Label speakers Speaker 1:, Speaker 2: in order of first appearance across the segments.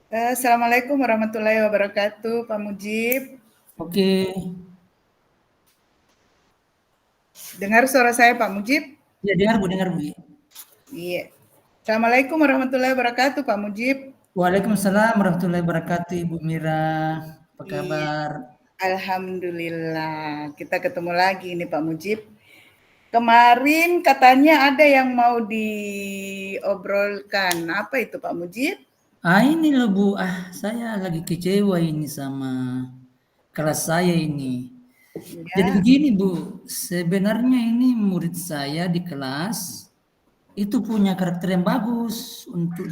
Speaker 1: Assalamualaikum warahmatullahi wabarakatuh, Pak Mujib.
Speaker 2: Oke,
Speaker 1: Dengar suara saya, Pak Mujib?
Speaker 2: ya dengar Bu.
Speaker 1: Iya. Assalamualaikum warahmatullahi wabarakatuh, Pak Mujib.
Speaker 2: Waalaikumsalam warahmatullahi wabarakatuh, Ibu Mira. Apa
Speaker 1: Iya,
Speaker 2: kabar?
Speaker 1: alhamdulillah. Kita ketemu lagi nih, Pak Mujib. Kemarin katanya ada yang mau diobrolkan. Apa itu, Pak Mujib?
Speaker 2: Ini loh Bu, saya lagi kecewa ini sama kelas saya ini. Jadi
Speaker 1: Ya,
Speaker 2: begini Bu, sebenarnya ini murid saya di kelas itu punya karakter yang bagus untuk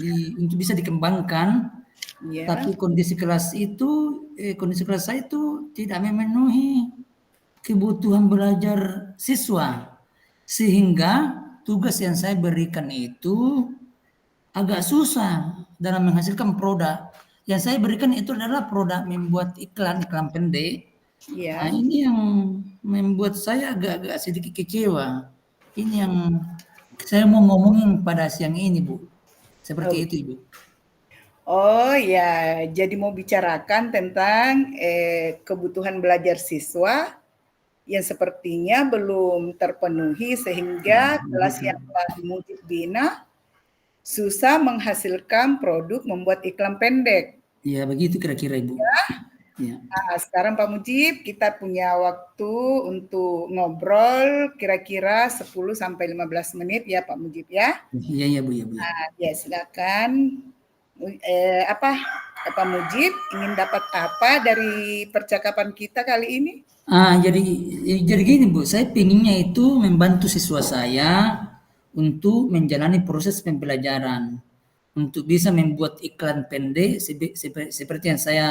Speaker 2: bisa dikembangkan,
Speaker 1: ya,
Speaker 2: tapi kondisi kelas saya itu tidak memenuhi kebutuhan belajar siswa. Sehingga tugas yang saya berikan itu agak susah dalam menghasilkan produk. Yang saya berikan itu adalah produk membuat iklan pendek. Nah,
Speaker 1: ya.
Speaker 2: ini yang membuat saya agak-agak sedikit kecewa. Ini yang saya mau ngomongin pada siang ini, Bu.
Speaker 1: Oh,
Speaker 2: Seperti itu, Ibu.
Speaker 1: oh ya, jadi mau bicarakan tentang kebutuhan belajar siswa yang sepertinya belum terpenuhi
Speaker 2: Ya,
Speaker 1: sehingga kelas
Speaker 2: begitu.
Speaker 1: yang Pak Mujib bina susah menghasilkan produk membuat iklan pendek.
Speaker 2: Ya, begitu kira-kira, Ibu. Ya.
Speaker 1: Nah, sekarang Pak Mujib kita punya waktu untuk ngobrol kira-kira 10 sampai 15 menit ya Pak Mujib ya.
Speaker 2: Iya, iya, Bu, ya, Bu, ya.
Speaker 1: Nah, ya silakan. Apa Pak Mujib ingin dapat apa dari percakapan kita kali ini?
Speaker 2: Jadi gini Bu, saya pinginnya itu membantu siswa saya untuk menjalani proses pembelajaran, untuk bisa membuat iklan pendek seperti yang saya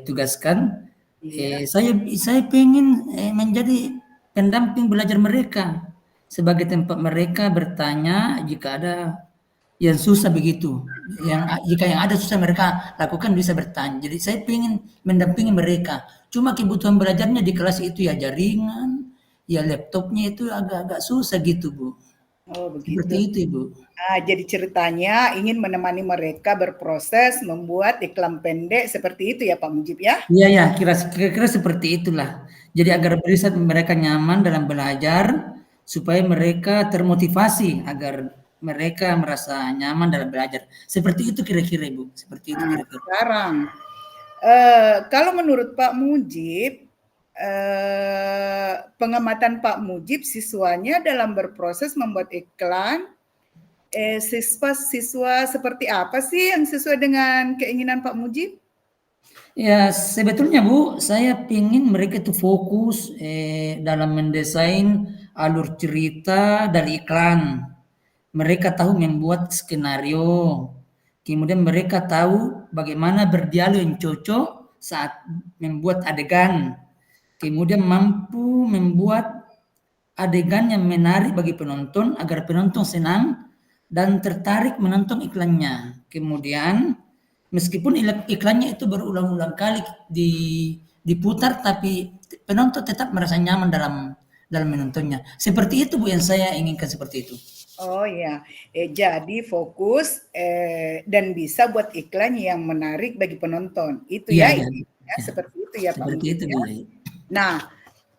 Speaker 2: tugaskan.
Speaker 1: Iya,
Speaker 2: Saya pengen menjadi pendamping belajar mereka sebagai tempat mereka bertanya jika ada yang susah begitu. Jika yang ada susah mereka lakukan bisa bertanya. Jadi saya ingin mendampingi mereka. Cuma kebutuhan belajarnya di kelas itu ya jaringan, ya laptopnya itu agak-agak susah gitu Bu.
Speaker 1: oh
Speaker 2: Seperti
Speaker 1: begitu.
Speaker 2: itu Ibu.
Speaker 1: Nah, jadi ceritanya ingin menemani mereka berproses membuat iklan pendek seperti itu ya Pak Mujib ya?
Speaker 2: Iya ya, kira-kira seperti itulah. Jadi agar bisa mereka nyaman dalam belajar, supaya mereka termotivasi, agar mereka merasa nyaman dalam belajar. Seperti itu kira-kira Ibu. Seperti itu
Speaker 1: Nah,
Speaker 2: kira-kira.
Speaker 1: sekarang kalau menurut Pak Mujib, pengamatan Pak Mujib siswanya dalam berproses membuat iklan, siswa-siswa seperti apa sih yang sesuai dengan keinginan Pak Mujib?
Speaker 2: Ya, sebetulnya Bu, saya ingin mereka itu fokus dalam mendesain alur cerita dari iklan. Mereka tahu membuat skenario. Kemudian mereka tahu bagaimana berdialog yang cocok saat membuat adegan. Kemudian mampu membuat adegan yang menarik bagi penonton agar penonton senang dan tertarik menonton iklannya. Kemudian meskipun iklannya itu berulang-ulang kali diputar tapi penonton tetap merasa nyaman dalam menontonnya. Seperti itu Bu yang saya inginkan seperti itu.
Speaker 1: Oh ya, jadi fokus dan bisa buat iklan yang menarik bagi penonton. Itu
Speaker 2: Iya,
Speaker 1: ya,
Speaker 2: iya.
Speaker 1: ya
Speaker 2: Ya.
Speaker 1: seperti itu ya Pak
Speaker 2: Seperti
Speaker 1: Mujib
Speaker 2: itu Bu
Speaker 1: ya.
Speaker 2: ya.
Speaker 1: Nah,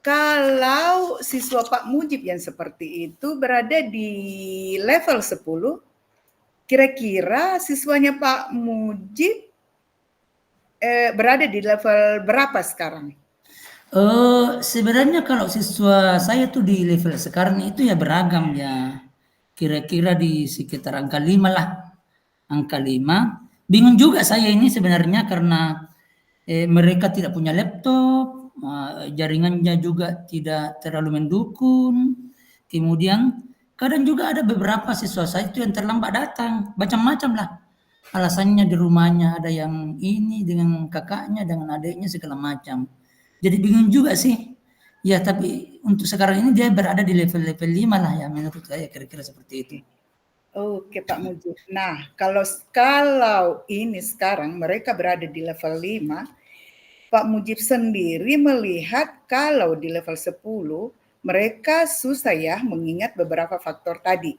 Speaker 1: kalau siswa Pak Mujib yang seperti itu berada di level 10, kira-kira siswanya Pak Mujib berada di level berapa sekarang?
Speaker 2: Sebenarnya kalau siswa saya tuh di level sekarang itu ya beragam ya. Kira-kira di sekitar angka 5 lah. Angka 5. Bingung juga saya ini sebenarnya karena mereka tidak punya laptop, jaringannya juga tidak terlalu mendukung. Kemudian kadang juga ada beberapa siswa saya itu yang terlambat datang, macam-macam lah. Alasannya di rumahnya ada yang ini dengan kakaknya, dengan adiknya segala macam. Jadi bingung juga sih. Ya tapi untuk sekarang ini dia berada di level-level 5 lah ya menurut saya kira-kira seperti itu.
Speaker 1: Oke Pak Mujib. Nah, kalau ini sekarang mereka berada di level 5, Pak Mujib sendiri melihat kalau di level 10 mereka susah ya mengingat beberapa faktor tadi.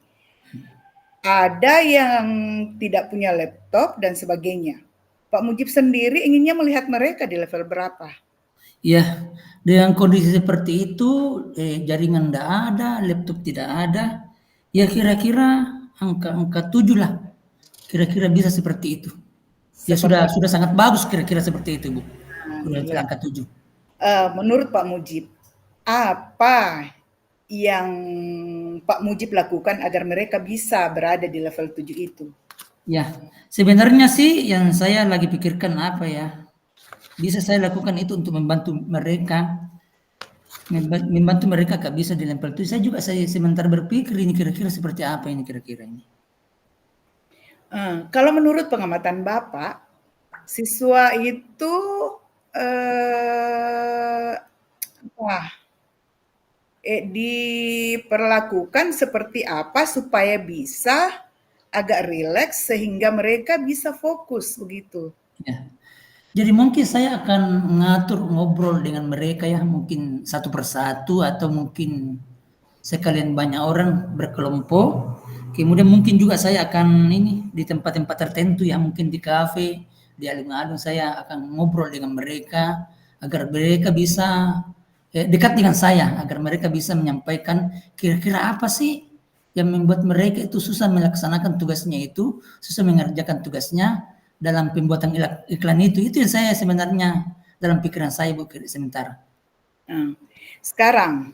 Speaker 1: Ada yang tidak punya laptop dan sebagainya. Pak Mujib sendiri inginnya melihat mereka di level berapa?
Speaker 2: Ya, dengan kondisi seperti itu, jaringan tidak ada, laptop tidak ada, ya kira-kira angka 7 lah, kira-kira bisa seperti itu. Ya
Speaker 1: Seperti
Speaker 2: sudah sangat bagus kira-kira seperti itu, Bu. Sudah
Speaker 1: ya.
Speaker 2: angka 7.
Speaker 1: Menurut Pak Mujib, apa yang Pak Mujib lakukan agar mereka bisa berada di level 7 itu?
Speaker 2: Ya, sebenarnya sih yang saya lagi pikirkan apa ya, bisa saya lakukan itu untuk membantu mereka, membantu mereka Kak bisa di level itu. Saya sebentar berpikir ini kira-kira seperti apa ini kira-kira ini.
Speaker 1: Kalau menurut pengamatan Bapak, siswa itu diperlakukan seperti apa supaya bisa agak rileks sehingga mereka bisa fokus begitu.
Speaker 2: Ya. Jadi mungkin saya akan mengatur ngobrol dengan mereka ya, mungkin satu persatu atau mungkin sekalian banyak orang berkelompok. Kemudian mungkin juga saya akan ini di tempat-tempat tertentu ya, mungkin di kafe, di alun-alun saya akan ngobrol dengan mereka agar mereka bisa dekat dengan saya, agar mereka bisa menyampaikan kira-kira apa sih yang membuat mereka itu susah melaksanakan tugasnya itu, susah mengerjakan tugasnya dalam pembuatan iklan itu yang saya sebenarnya dalam pikiran saya Bu sementara.
Speaker 1: Sekarang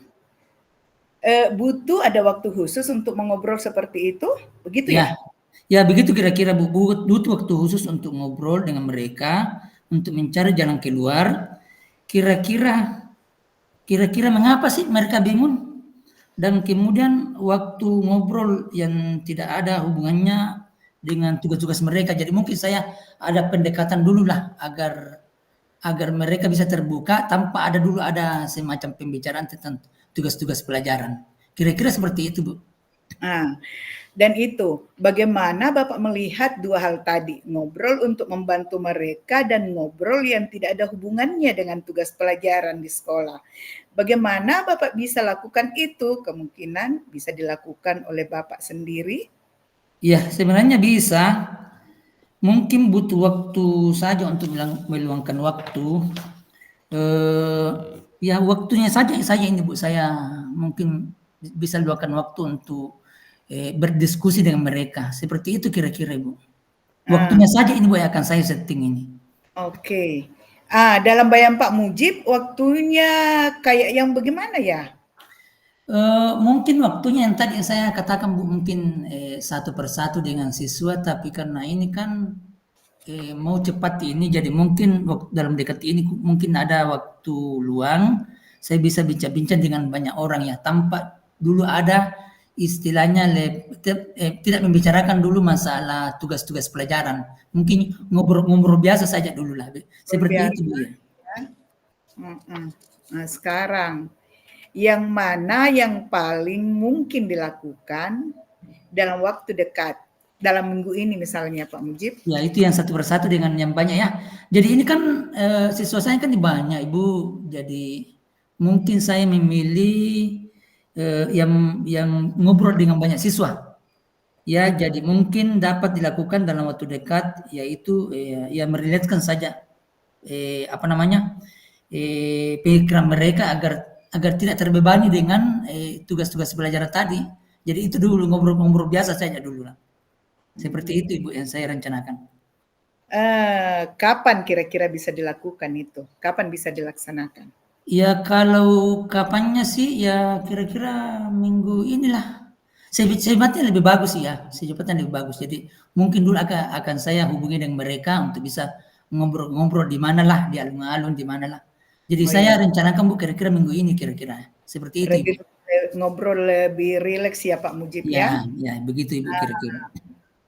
Speaker 1: butuh ada waktu khusus untuk mengobrol seperti itu, begitu ya?
Speaker 2: Ya begitu kira-kira Bu, butuh waktu khusus untuk ngobrol dengan mereka, untuk mencari jalan keluar. Kira-kira mengapa sih mereka bingung? Dan kemudian waktu ngobrol yang tidak ada hubungannya dengan tugas-tugas mereka. Jadi mungkin saya ada pendekatan dulu lah agar mereka bisa terbuka tanpa ada semacam pembicaraan tentang tugas-tugas pelajaran. Kira-kira seperti itu, Bu.
Speaker 1: Dan itu, bagaimana Bapak melihat dua hal tadi, ngobrol untuk membantu mereka dan ngobrol yang tidak ada hubungannya dengan tugas pelajaran di sekolah. Bagaimana Bapak bisa lakukan itu? Kemungkinan bisa dilakukan oleh Bapak sendiri.
Speaker 2: Ya, sebenarnya bisa. Mungkin butuh waktu saja untuk meluangkan waktu. Ya waktunya saja ini Bu, saya mungkin bisa luangkan waktu untuk berdiskusi dengan mereka. Seperti itu kira-kira Ibu. Waktunya saja ini Bu yang akan saya setting ini.
Speaker 1: Oke. Dalam bayang Pak Mujib, waktunya kayak yang bagaimana ya?
Speaker 2: Mungkin waktunya yang tadi saya katakan Bu, mungkin satu persatu dengan siswa, tapi karena ini kan mau cepat ini, jadi mungkin dalam dekat ini mungkin ada waktu luang, saya bisa bincang-bincang dengan banyak orang ya, tanpa dulu ada istilahnya tidak membicarakan dulu masalah tugas-tugas pelajaran, mungkin ngobrol-ngobrol biasa saja dulu lah, seperti itu Bu ya.
Speaker 1: Nah, sekarang yang mana yang paling mungkin dilakukan dalam waktu dekat, dalam minggu ini misalnya Pak Mujib?
Speaker 2: Ya itu yang satu persatu dengan yang banyak ya. Jadi ini kan siswa saya kan banyak Ibu, jadi mungkin saya memilih yang ngobrol dengan banyak siswa. Ya, jadi mungkin dapat dilakukan dalam waktu dekat, yaitu ya meriletkan saja pikiran mereka agar tidak terbebani dengan tugas-tugas pelajaran tadi. Jadi itu dulu ngobrol-ngobrol biasa saja dulu lah. Seperti itu Ibu yang saya rencanakan.
Speaker 1: Kapan kira-kira bisa dilakukan itu? Kapan bisa dilaksanakan?
Speaker 2: Ya kalau kapannya sih ya kira-kira minggu inilah. Secepatnya lebih bagus ya, secepatnya lebih bagus. Jadi mungkin dulu akan saya hubungi dengan mereka untuk bisa ngobrol-ngobrol di mana lah, di alun-alun di mana lah. Jadi saya rencanakan Bu kira-kira minggu ini kira-kira. Seperti itu Ibu.
Speaker 1: Ngobrol lebih rileks ya Pak Mujib ya?
Speaker 2: Ya begitu Ibu kira-kira.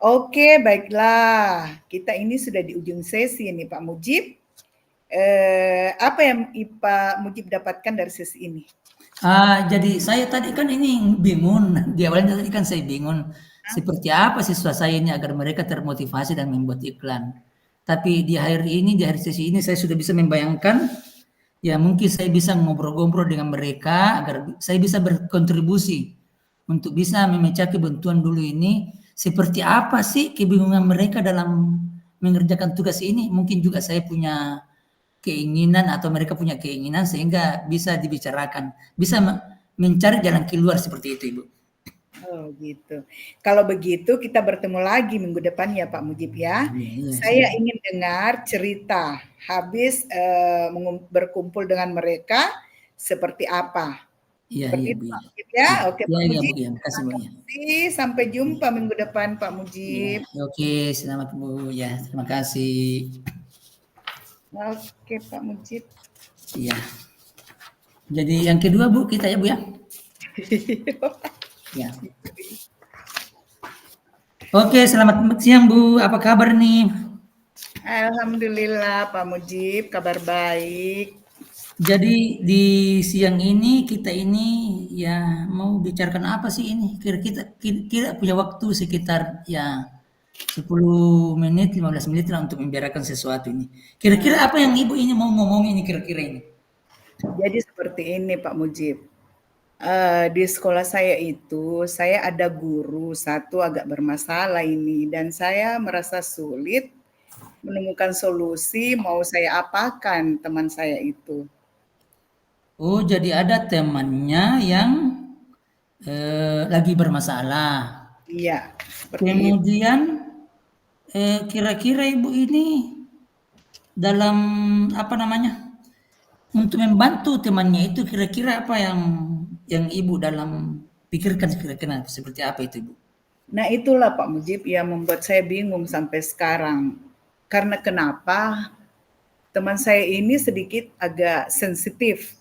Speaker 1: Oke, baiklah. Kita ini sudah di ujung sesi ini Pak Mujib. Apa yang Pak Mujib dapatkan dari sesi ini?
Speaker 2: Jadi saya tadi kan ini bingung, di awalnya tadi kan saya bingung seperti apa siswa saya ini agar mereka termotivasi dan membuat iklan. Tapi di akhir sesi ini saya sudah bisa membayangkan, ya mungkin saya bisa ngobrol-ngobrol dengan mereka agar saya bisa berkontribusi untuk bisa memecah kebuntuan dulu ini, seperti apa sih kebingungan mereka dalam mengerjakan tugas ini, mungkin juga saya punya keinginan atau mereka punya keinginan sehingga bisa dibicarakan, bisa mencari jalan keluar seperti itu, Ibu.
Speaker 1: Oh gitu. Kalau begitu kita bertemu lagi minggu depan ya Pak Mujib ya.
Speaker 2: Iya, iya,
Speaker 1: Saya
Speaker 2: siap.
Speaker 1: ingin dengar cerita habis berkumpul dengan mereka seperti apa.
Speaker 2: Iya,
Speaker 1: Seperti
Speaker 2: iya,
Speaker 1: itu
Speaker 2: Bu,
Speaker 1: Pak
Speaker 2: iya.
Speaker 1: Mujib ya.
Speaker 2: Iya,
Speaker 1: Oke
Speaker 2: iya,
Speaker 1: Pak
Speaker 2: iya, Bu,
Speaker 1: Mujib.
Speaker 2: ya, makasih,
Speaker 1: Terima
Speaker 2: Bu, ya.
Speaker 1: kasih. Sampai jumpa minggu depan Pak
Speaker 2: Iya,
Speaker 1: Mujib.
Speaker 2: oke, selamat, Bu, ya, terima kasih.
Speaker 1: Oke Pak Mujib.
Speaker 2: Iya. Jadi yang kedua, Bu, kita ya, Bu, ya. Ya. Oke, selamat siang, Bu. Apa kabar nih?
Speaker 1: Alhamdulillah Pak Mujib, kabar baik.
Speaker 2: Jadi di siang ini kita ini ya mau bicarakan apa sih ini? Kira-kira punya waktu sekitar ya 10 menit, 15 menit lah untuk membicarakan sesuatu ini. Kira-kira
Speaker 1: Nah,
Speaker 2: apa yang Ibu ini mau ngomong ini kira-kira ini?
Speaker 1: jadi seperti ini Pak Mujib. Di sekolah saya itu, saya ada guru satu agak bermasalah ini dan saya merasa sulit menemukan solusi mau saya apakan teman saya itu.
Speaker 2: Oh, jadi ada temannya yang lagi bermasalah.
Speaker 1: Iya, seperti itu.
Speaker 2: Kemudian kira-kira Ibu ini dalam apa namanya? Untuk membantu temannya itu kira-kira apa yang Ibu dalam pikirkan kira-kira seperti apa itu, Ibu?
Speaker 1: Nah, itulah Pak Mujib yang membuat saya bingung sampai sekarang. Karena kenapa teman saya ini sedikit agak sensitif.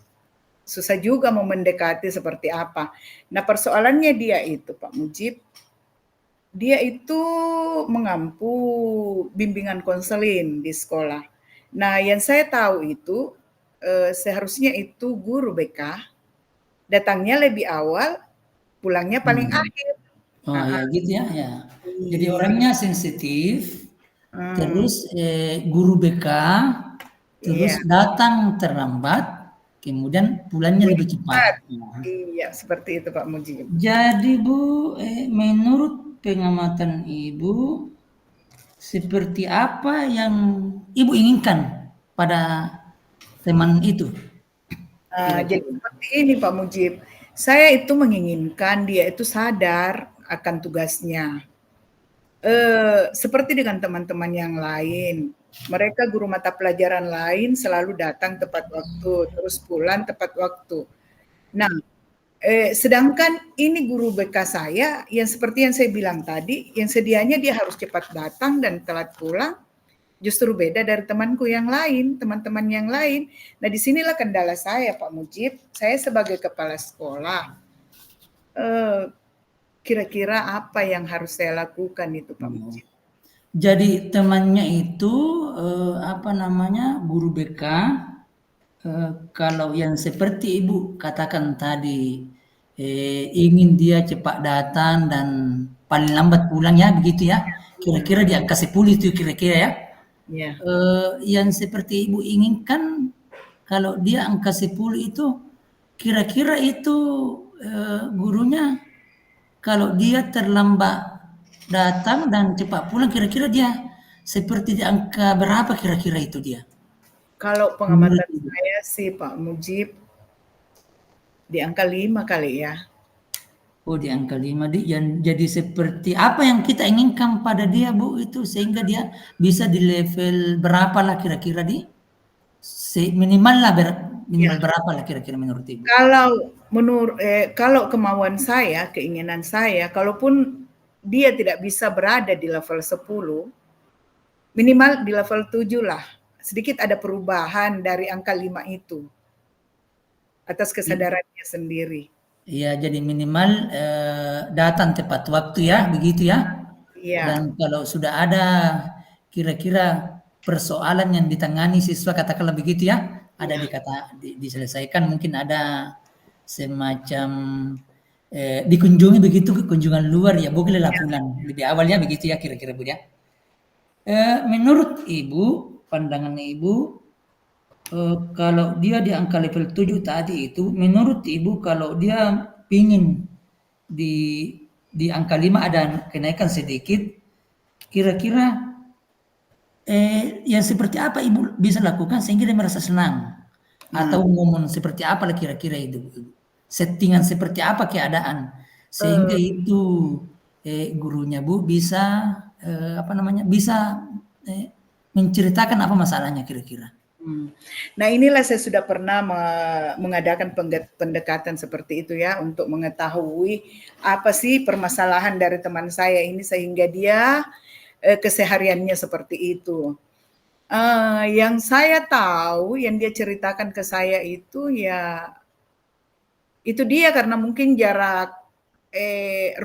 Speaker 1: Susah juga mau mendekati seperti apa. Nah, persoalannya dia itu Pak Mujib, dia itu mengampu bimbingan konseling di sekolah. Nah, yang saya tahu itu seharusnya itu guru BK datangnya lebih awal, pulangnya paling
Speaker 2: Hmm.
Speaker 1: akhir.
Speaker 2: Oh
Speaker 1: Ah,
Speaker 2: ya
Speaker 1: ah,
Speaker 2: gitu ya, ya. Jadi
Speaker 1: iya.
Speaker 2: orangnya sensitif,
Speaker 1: Hmm,
Speaker 2: terus guru BK,
Speaker 1: iya.
Speaker 2: terus datang terlambat, kemudian pulangnya lebih cepat.
Speaker 1: Cepat.
Speaker 2: Nah,
Speaker 1: Iya, seperti itu Pak Mujib.
Speaker 2: jadi Bu, menurut pengamatan Ibu, seperti apa yang Ibu inginkan pada teman itu?
Speaker 1: Jadi
Speaker 2: Kira-kira.
Speaker 1: seperti ini Pak Mujib, saya itu menginginkan dia itu sadar akan tugasnya. Seperti dengan teman-teman yang lain, mereka guru mata pelajaran lain selalu datang tepat waktu, terus pulang tepat waktu. Nah, sedangkan ini guru BK saya yang seperti yang saya bilang tadi, yang sedianya dia harus cepat datang dan telat pulang, justru beda dari temanku yang lain, teman-teman yang lain. Nah, disinilah kendala saya, Pak Mujib. Saya sebagai kepala sekolah, eh, kira-kira apa yang harus saya lakukan itu, Pak
Speaker 2: Oh.
Speaker 1: Mujib?
Speaker 2: Jadi temannya itu apa namanya guru BK. Kalau yang seperti Ibu katakan tadi, ingin dia cepat datang dan paling lambat pulang ya, begitu ya.
Speaker 1: Hmm,
Speaker 2: Kira-kira di angka 10 itu kira-kira ya.
Speaker 1: ya.
Speaker 2: Yang seperti Ibu inginkan, kalau dia angka 10 itu, kira-kira itu gurunya, kalau dia terlambat datang dan cepat pulang, kira-kira dia seperti di angka berapa kira-kira itu dia?
Speaker 1: Kalau
Speaker 2: Menurut
Speaker 1: pengamatan
Speaker 2: Ibu.
Speaker 1: saya sih, Pak Mujib, di angka 5 kali ya.
Speaker 2: Oh, di angka 5 jadi seperti apa yang kita inginkan pada dia, Bu, itu sehingga dia bisa di level berapa lah kira-kira di minimal lah
Speaker 1: Ya,
Speaker 2: minimal berapa lah kira-kira menurut Ibu?
Speaker 1: kalau kemauan saya, keinginan saya, kalaupun dia tidak bisa berada di level 10, minimal di level 7 lah. Sedikit ada perubahan dari angka 5 itu atas kesadarannya sendiri.
Speaker 2: Iya, jadi minimal datang tepat waktu ya, begitu ya. Dan
Speaker 1: Iya,
Speaker 2: kalau sudah ada kira-kira persoalan yang ditangani siswa katakanlah begitu ya, ada
Speaker 1: iya,
Speaker 2: diselesaikan mungkin ada semacam dikunjungi begitu kunjungan luar ya bolehlah
Speaker 1: iya.
Speaker 2: pulang lebih awalnya begitu ya kira-kira Bu ya. Menurut Ibu, pandangan Ibu, kalau dia di angka level 7 tadi itu, menurut Ibu kalau dia ingin di angka 5 ada kenaikan sedikit, kira-kira yang seperti apa Ibu bisa lakukan sehingga dia merasa senang?
Speaker 1: Nah,
Speaker 2: Atau momen seperti apa lah kira-kira itu? Settingan seperti apa keadaan sehingga
Speaker 1: eee
Speaker 2: itu gurunya Bu bisa apa namanya bisa menceritakan apa masalahnya kira-kira?
Speaker 1: Nah, inilah saya sudah pernah mengadakan pendekatan seperti itu ya, untuk mengetahui apa sih permasalahan dari teman saya ini sehingga dia kesehariannya seperti itu. Yang saya tahu, yang dia ceritakan ke saya itu ya, itu dia karena mungkin jarak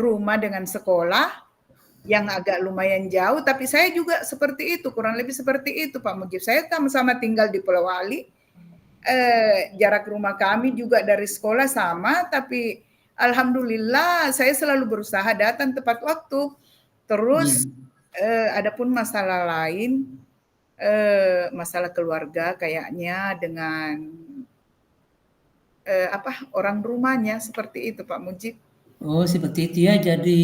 Speaker 1: rumah dengan sekolah yang agak lumayan jauh, tapi saya juga seperti itu, kurang lebih seperti itu Pak Mujib. Saya sama-sama tinggal di Pulau Wali, jarak rumah kami juga dari sekolah sama, tapi alhamdulillah saya selalu berusaha datang tepat waktu.
Speaker 2: Iya.
Speaker 1: Terus adapun masalah lain, masalah keluarga kayaknya dengan orang rumahnya seperti itu Pak Mujib.
Speaker 2: Oh, seperti itu ya. Jadi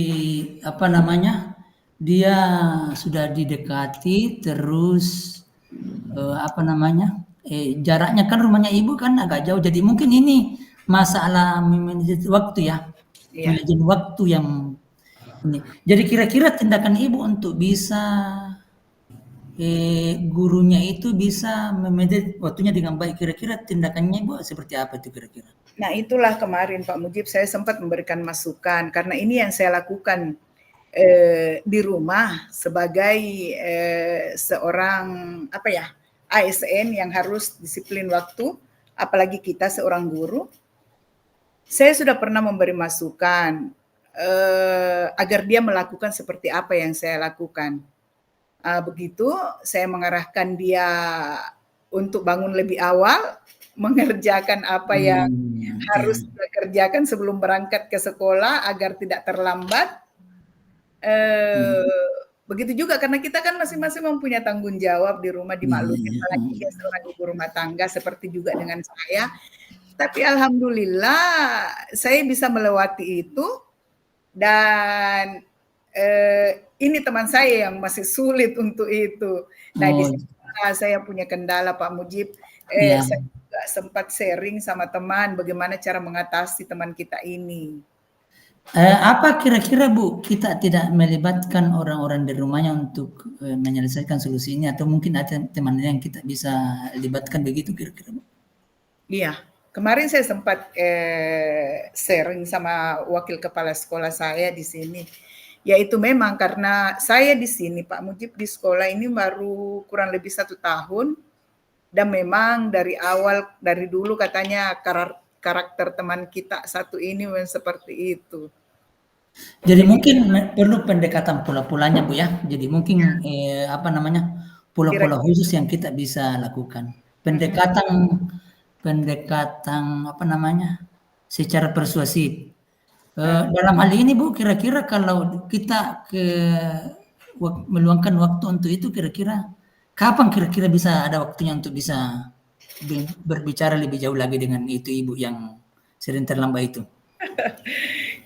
Speaker 2: apa namanya? Dia sudah didekati terus apa namanya? Jaraknya kan rumahnya Ibu kan agak jauh. Jadi mungkin ini masalah manajemen waktu ya.
Speaker 1: Iya.
Speaker 2: Manajemen waktu yang ini. Jadi kira-kira tindakan Ibu untuk bisa gurunya itu bisa memanage waktunya dengan baik. Kira-kira tindakannya Ibu seperti apa itu kira-kira?
Speaker 1: Nah, itulah kemarin Pak Mujib saya sempat memberikan masukan karena ini yang saya lakukan di rumah sebagai seorang apa ya, ASN yang harus disiplin waktu, apalagi kita seorang guru. Saya sudah pernah memberi masukan agar dia melakukan seperti apa yang saya lakukan. Begitu saya mengarahkan dia untuk bangun lebih awal, mengerjakan apa yang
Speaker 2: Ya.
Speaker 1: harus dia kerjakan sebelum berangkat ke sekolah agar tidak terlambat. Begitu juga karena kita kan masing-masing mempunyai tanggung jawab di rumah,
Speaker 2: Iya,
Speaker 1: dimaklumi,
Speaker 2: iya.
Speaker 1: apalagi dia seorang ibu rumah tangga seperti juga dengan saya. Tapi alhamdulillah saya bisa melewati itu dan ini teman saya yang masih sulit untuk itu. Nah, di
Speaker 2: Oh,
Speaker 1: sini saya punya kendala Pak Mujib.
Speaker 2: iya.
Speaker 1: Saya juga sempat sharing sama teman bagaimana cara mengatasi teman kita ini.
Speaker 2: Apa kira-kira Bu, kita tidak melibatkan orang-orang di rumahnya untuk menyelesaikan solusi ini atau mungkin ada teman yang kita bisa libatkan begitu kira-kira Bu?
Speaker 1: Iya, kemarin saya sempat sharing sama wakil kepala sekolah saya di sini. Yaitu memang karena saya di sini Pak Mujib di sekolah ini baru kurang lebih 1 tahun. Dan memang dari awal, dari dulu katanya karakter teman kita satu ini memang seperti itu.
Speaker 2: Jadi
Speaker 1: Jadi
Speaker 2: mungkin perlu pendekatan pola-polanya Bu ya. Jadi mungkin apa namanya pola-pola
Speaker 1: kira-kira
Speaker 2: khusus yang kita bisa lakukan. Pendekatan pendekatan apa namanya secara persuasif. Dalam hal ini Bu, kira-kira kalau kita meluangkan waktu untuk itu kira-kira kapan kira-kira bisa ada waktunya untuk bisa berbicara lebih jauh lagi dengan itu Ibu yang sering terlambat itu?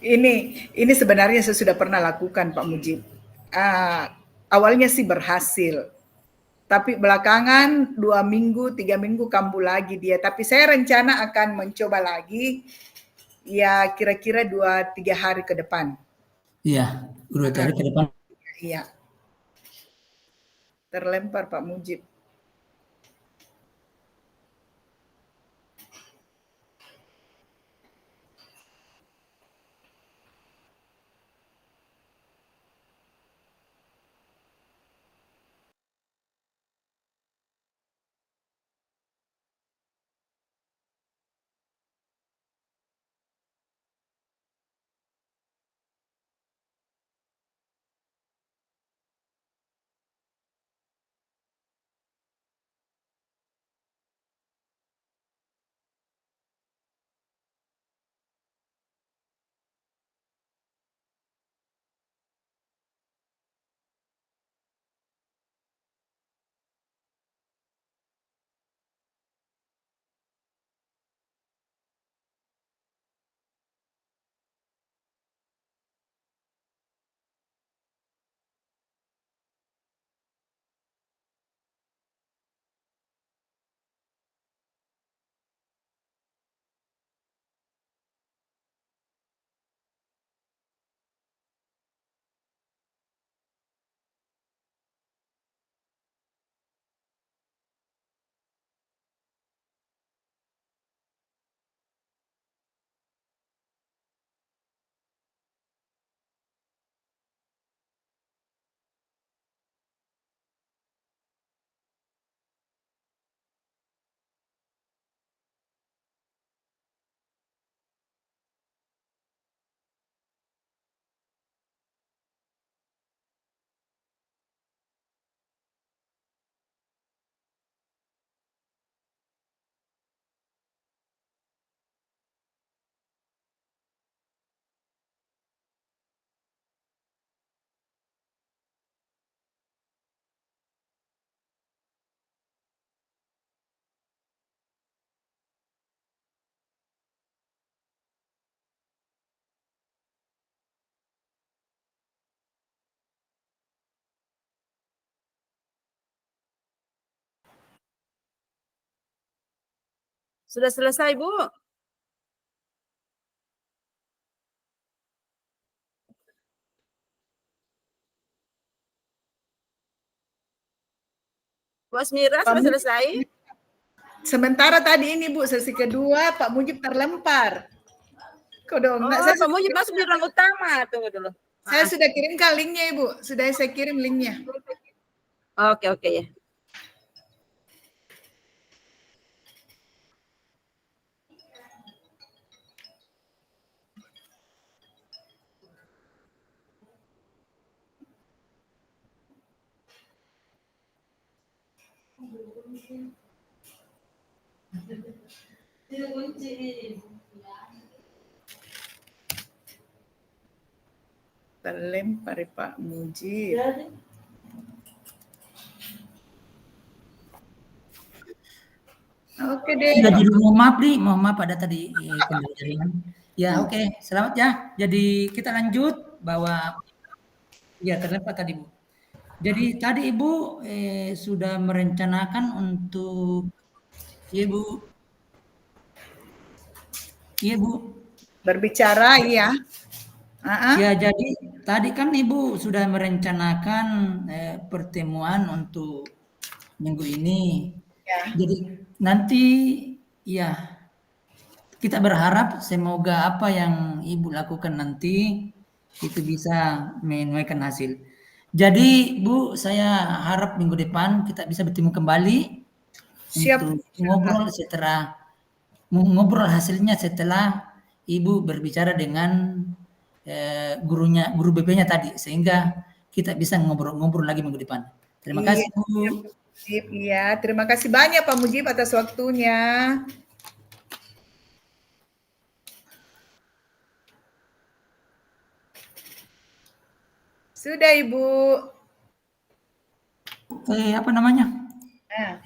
Speaker 1: ini sebenarnya saya sudah pernah lakukan Pak Mujib. Ah, awalnya sih berhasil, tapi belakangan 2 minggu, 3 minggu kambuh lagi dia. Tapi saya rencana akan mencoba lagi, ya kira-kira 2-3 hari ke depan.
Speaker 2: Iya, udah
Speaker 1: Ah,
Speaker 2: hari ke depan.
Speaker 1: iya, terlempar Pak Mujib.
Speaker 3: Sudah selesai, Bu. Bu Asmira
Speaker 1: Pak
Speaker 3: sudah
Speaker 1: Mujib,
Speaker 3: selesai?
Speaker 1: sementara tadi ini Bu, sesi kedua Pak Mujib terlempar. Kok dong?
Speaker 3: Oh,
Speaker 1: Saya,
Speaker 3: Pak Mujib masuk di ruang utama. Tunggu dulu.
Speaker 1: saya sudah kirimkan linknya Ibu. Sudah saya kirim linknya.
Speaker 3: Oke, oke ya.
Speaker 1: Terlempar Pak Mujib. Oke deh.
Speaker 2: Ya, jadi mohon maaf ada tadi kendala jaringan. Ya, oke. Selamat ya. Jadi kita lanjut bahwa ya terlempar tadi Bu. Jadi tadi Ibu sudah merencanakan untuk Ibu. Iya Bu.
Speaker 1: Berbicara ya.
Speaker 2: Ya, jadi tadi kan Ibu sudah merencanakan pertemuan untuk minggu ini.
Speaker 1: Ya.
Speaker 2: Jadi nanti ya kita berharap semoga apa yang Ibu lakukan nanti itu bisa menuaikan hasil. Jadi Bu, saya harap minggu depan kita bisa bertemu kembali
Speaker 1: Siap.
Speaker 2: untuk ngobrol hasilnya setelah Ibu berbicara dengan guru BP-nya tadi, sehingga kita bisa ngobrol-ngobrol lagi minggu depan. Terima kasih Bu.
Speaker 1: Iya, terima kasih banyak Pak Mujib atas waktunya. Sudah Ibu.
Speaker 2: Apa namanya?
Speaker 1: Nah.